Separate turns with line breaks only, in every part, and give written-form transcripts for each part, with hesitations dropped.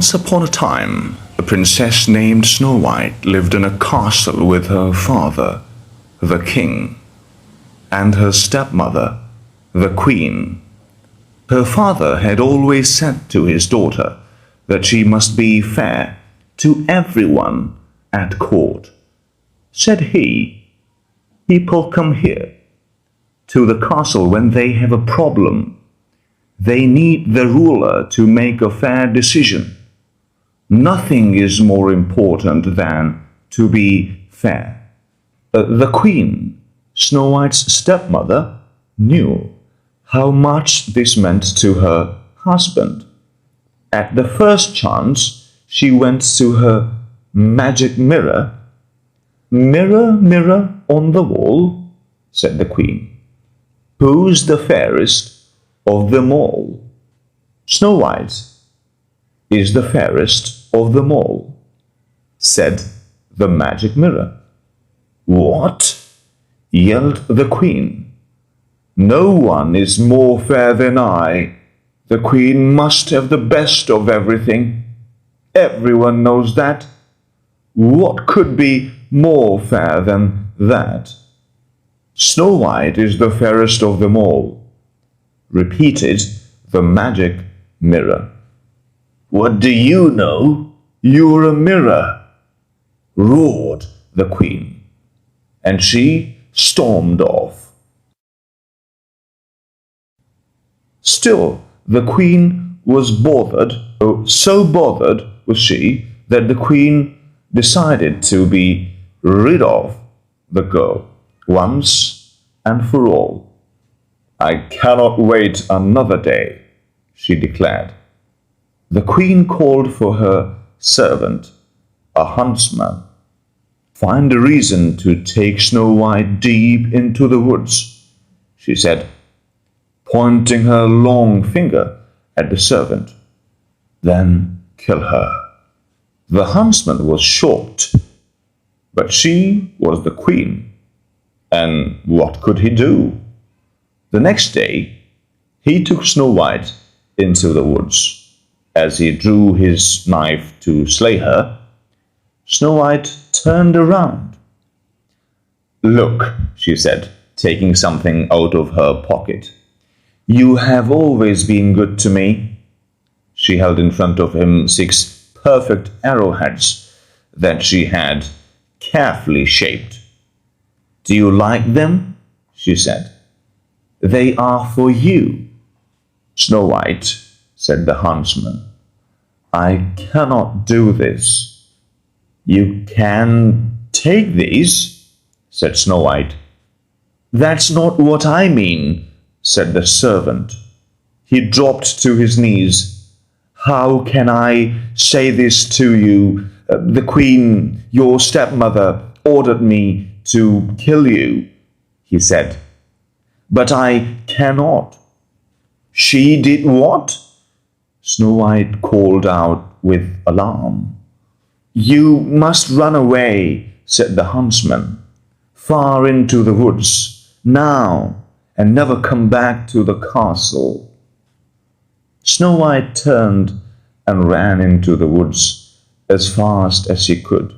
Once upon a time, a princess named Snow White lived in a castle with her father, the king, and her stepmother, the queen. Her father had always said to his daughter that she must be fair to everyone at court. Said he, "People come here to the castle when they have a problem. They need the ruler to make a fair decision. Nothing is more important than to be fair." The queen, Snow White's stepmother, knew how much this meant to her husband. At the first chance, she went to her magic mirror. "Mirror, mirror on the wall," said the queen, "who's the fairest of them all?" "Snow White is the fairest of them all," said the magic mirror. "What?" yelled the queen. "No one is more fair than I. The queen must have the best of everything. Everyone knows that. What could be more fair than that?" "Snow White is the fairest of them all," repeated the magic mirror. "What do you know? You're a mirror," roared the queen, and she stormed off. Still, the queen was bothered. Oh, so bothered was she that the queen decided to be rid of the girl once and for all. "I cannot wait another day," she declared. The queen called for her servant, a huntsman. "Find a reason to take Snow White deep into the woods," she said, pointing her long finger at the servant. "Then kill her." The huntsman was shocked, but she was the queen, and what could he do? The next day, he took Snow White into the woods. As he drew his knife to slay her, Snow White turned around. "Look," she said, taking something out of her pocket. "You have always been good to me." She held in front of him 6 perfect arrowheads that she had carefully shaped. "Do you like them?" she said. "They are for you." "Snow White," said the huntsman, "I cannot do this." "You can take these," said Snow White. "That's not what I mean," said the servant. He dropped to his knees. "How can I say this to you? The queen, your stepmother, ordered me to kill you," he said. "But I cannot." "She did what?" Snow White called out with alarm. "You must run away," said the huntsman, "far into the woods, now, and never come back to the castle." Snow White turned and ran into the woods as fast as she could.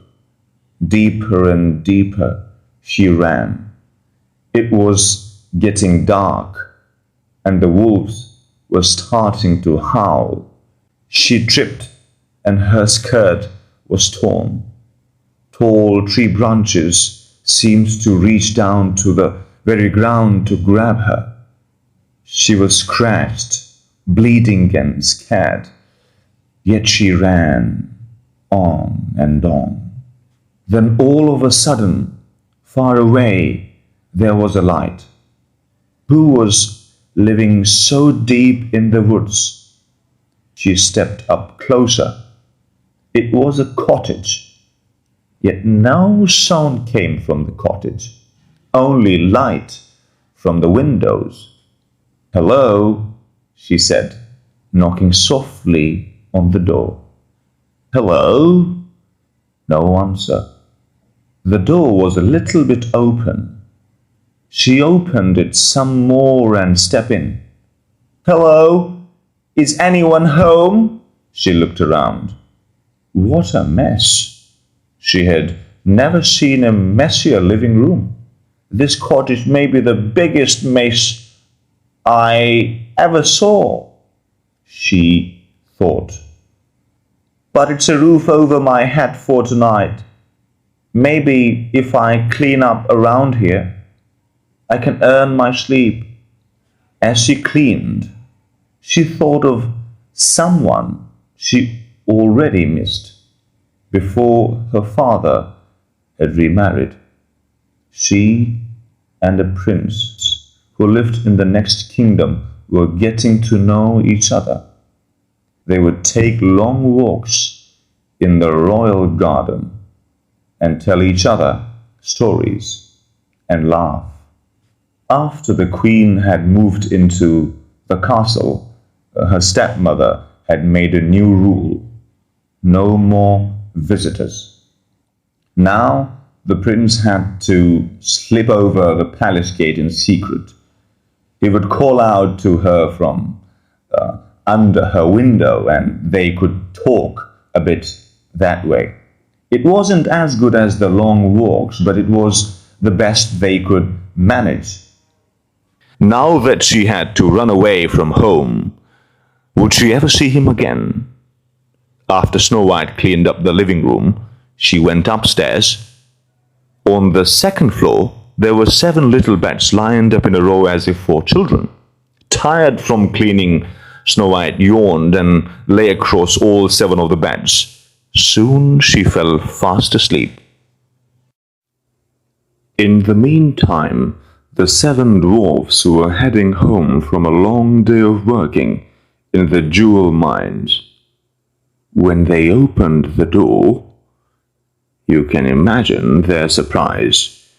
Deeper and deeper she ran. It was getting dark, and the wolves were starting to howl. She tripped, and her skirt was torn. Tall tree branches seemed to reach down to the very ground to grab her. She was scratched, bleeding and scared, yet she ran on and on. Then all of a sudden, far away, there was a light. Who was living so deep in the woods? She stepped up closer. It was a cottage, yet no sound came from the cottage, only light from the windows. "Hello," she said, knocking softly on the door. "Hello?" No answer. The door was a little bit open. She opened it some more and stepped in. "Hello? Is anyone home?" She looked around. What a mess! She had never seen a messier living room. This cottage may be the biggest mess I ever saw, she thought. But it's a roof over my head for tonight. Maybe if I clean up around here, I can earn my sleep. As she cleaned, she thought of someone she already missed before her father had remarried. She and a prince who lived in the next kingdom were getting to know each other. They would take long walks in the royal garden and tell each other stories and laugh. After the queen had moved into the castle, her stepmother had made a new rule: no more visitors. Now the prince had to slip over the palace gate in secret. He would call out to her from under her window, and they could talk a bit that way. It wasn't as good as the long walks, but it was the best they could manage. Now that she had to run away from home, would she ever see him again? After Snow White cleaned up the living room, she went upstairs. On the second floor, there were 7 little beds lined up in a row as if for children. Tired from cleaning, Snow White yawned and lay across all 7 of the beds. Soon she fell fast asleep. In the meantime, the 7 dwarfs were heading home from a long day of working in the jewel mines. When they opened the door, you can imagine their surprise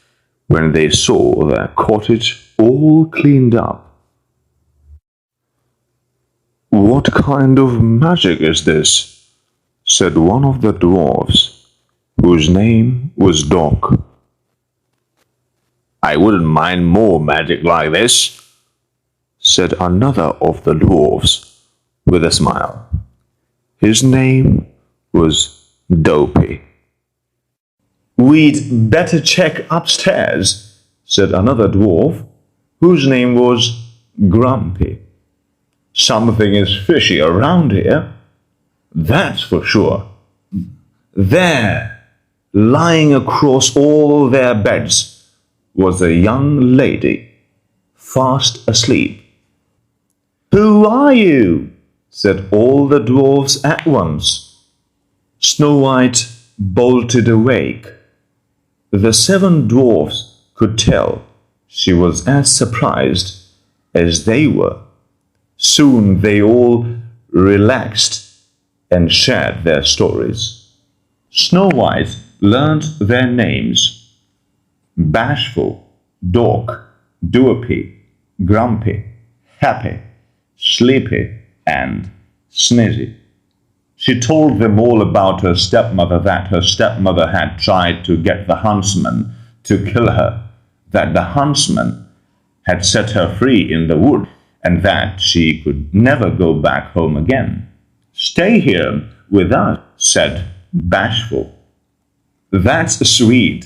when they saw their cottage all cleaned up. "What kind of magic is this?" said one of the dwarfs, whose name was Doc. "I wouldn't mind more magic like this," said another of the dwarfs with a smile. His name was Dopey. "We'd better check upstairs," said another dwarf, whose name was Grumpy. "Something is fishy around here, that's for sure." There, lying across all their beds, was a young lady, fast asleep. "Who are you?" said all the dwarfs at once. Snow White bolted awake. The 7 dwarfs could tell she was as surprised as they were. Soon they all relaxed and shared their stories. Snow White learned their names: Bashful, Dork, Dopey, Grumpy, Happy, Sleepy, and Snizzy. She told them all about her stepmother, that her stepmother had tried to get the huntsman to kill her, that the huntsman had set her free in the wood, and that she could never go back home again. "Stay here with us," said Bashful. "That's sweet,"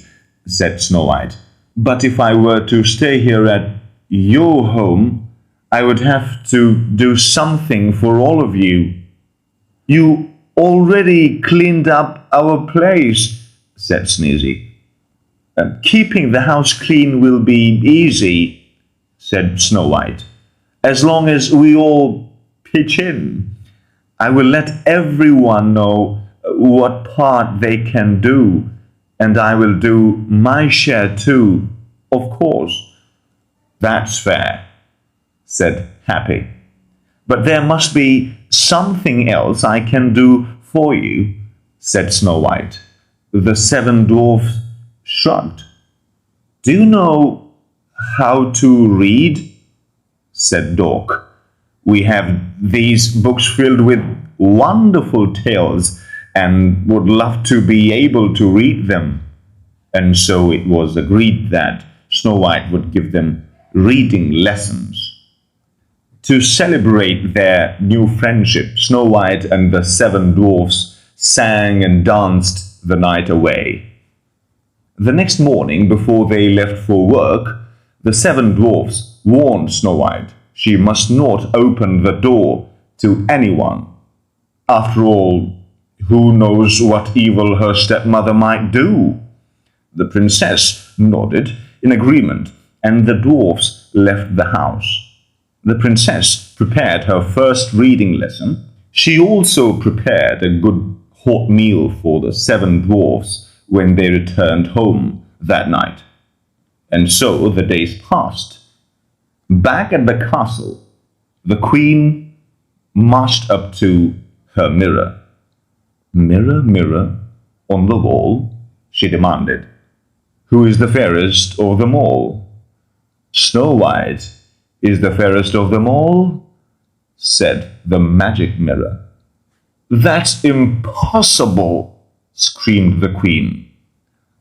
said Snow White. "But if I were to stay here at your home, I would have to do something for all of you." "You already cleaned up our place," said Sneezy. "Keeping the house clean will be easy," said Snow White, "as long as we all pitch in. I will let everyone know what part they can do, and I will do my share too, of course." "That's fair," said Happy. "But there must be something else I can do for you," said Snow White. The 7 dwarfs shrugged. "Do you know how to read?" said Dork. "We have these books filled with wonderful tales and would love to be able to read them." And so it was agreed that Snow White would give them reading lessons. To celebrate their new friendship, Snow White and the seven dwarfs sang and danced the night away. The next morning, before they left for work, the seven dwarfs warned Snow White she must not open the door to anyone. After all, who knows what evil her stepmother might do? The princess nodded in agreement, and the dwarfs left the house. The princess prepared her first reading lesson. She also prepared a good hot meal for the seven dwarfs when they returned home that night. And so the days passed. Back at the castle, the queen marched up to her mirror. "Mirror, mirror on the wall," she demanded, "who is the fairest of them all?" "Snow White is the fairest of them all," said the magic mirror. "That's impossible," screamed the queen.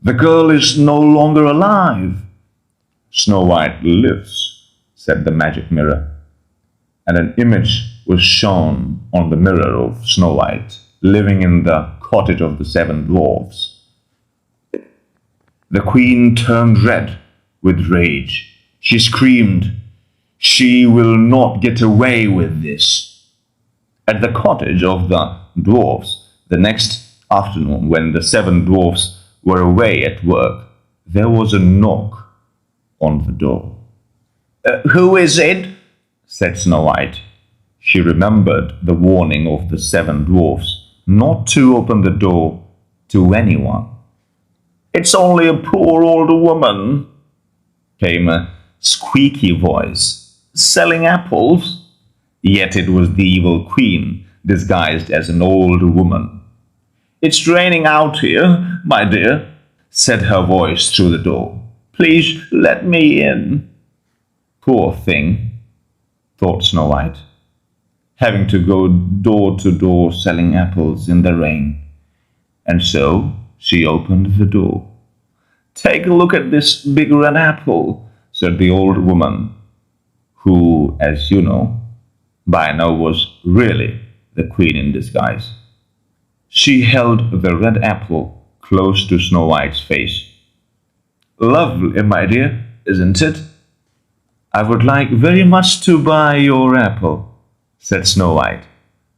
"The girl is no longer alive." "Snow White lives," said the magic mirror, and an image was shown on the mirror of Snow White living in the cottage of the seven dwarfs. The queen turned red with rage. She screamed, "She will not get away with this." At the cottage of the dwarfs, the next afternoon, when the seven dwarfs were away at work, there was a knock on the door. "Who is it?" said Snow White. She remembered the warning of the seven dwarfs not to open the door to anyone. "It's only a poor old woman," came a squeaky voice. "Selling apples?" Yet it was the evil queen, disguised as an old woman. "It's raining out here, my dear," said her voice through the door. "Please let me in." Poor thing, thought Snow White, having to go door to door selling apples in the rain. And so she opened the door. "Take a look at this big red apple," said the old woman, who, as you know, by now was really the queen in disguise. She held the red apple close to Snow White's face. "Lovely, my dear, isn't it? I would like very much to buy your apple," said Snow White,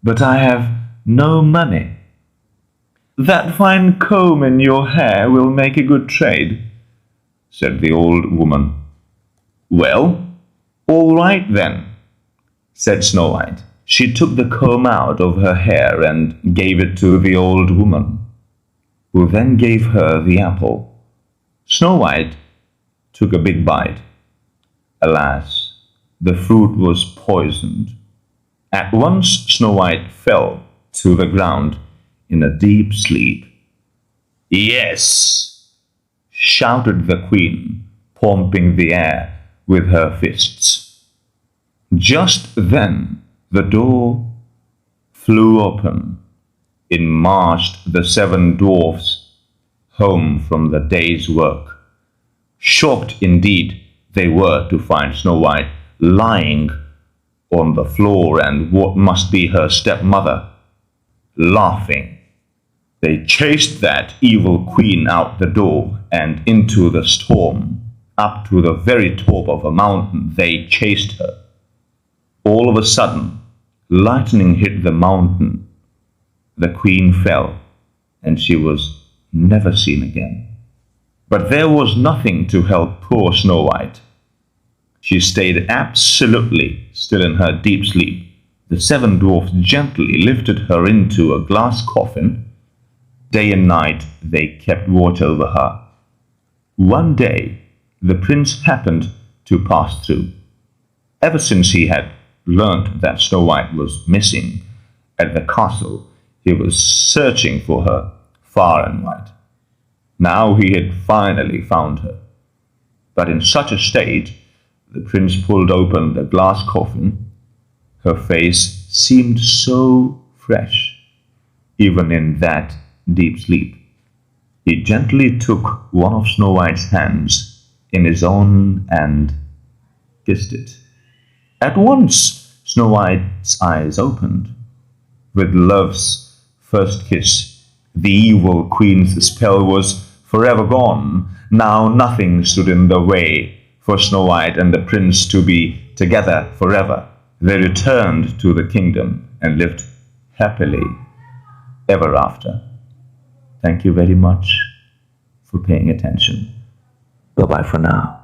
"but I have no money." "That fine comb in your hair will make a good trade," said the old woman. "Well, all right then," said Snow White. She took the comb out of her hair and gave it to the old woman, who then gave her the apple. Snow White took a big bite. Alas, the fruit was poisoned. At once Snow White fell to the ground in a deep sleep. "Yes!" shouted the queen, pumping the air with her fists. Just then the door flew open. In marched the seven dwarfs, home from the day's work. Shocked indeed they were to find Snow White lying on the floor and what must be her stepmother laughing. They chased that evil queen out the door and into the storm. Up to the very top of a mountain they chased her. All of a sudden, lightning hit the mountain. The queen fell, and she was never seen again. But there was nothing to help poor Snow White. She stayed absolutely still in her deep sleep. The seven dwarfs gently lifted her into a glass coffin. Day and night they kept watch over her. One day, the prince happened to pass through. Ever since he had learnt that Snow White was missing at the castle, he was searching for her far and wide. Now he had finally found her. But in such a state, the prince pulled open the glass coffin. Her face seemed so fresh, even in that deep sleep. He gently took one of Snow White's hands in his own and kissed it. At once Snow White's eyes opened. With love's first kiss, the evil queen's spell was forever gone. Now nothing stood in the way for Snow White and the prince to be together forever. They returned to the kingdom and lived happily ever after. Thank you very much for paying attention. Bye-bye for now.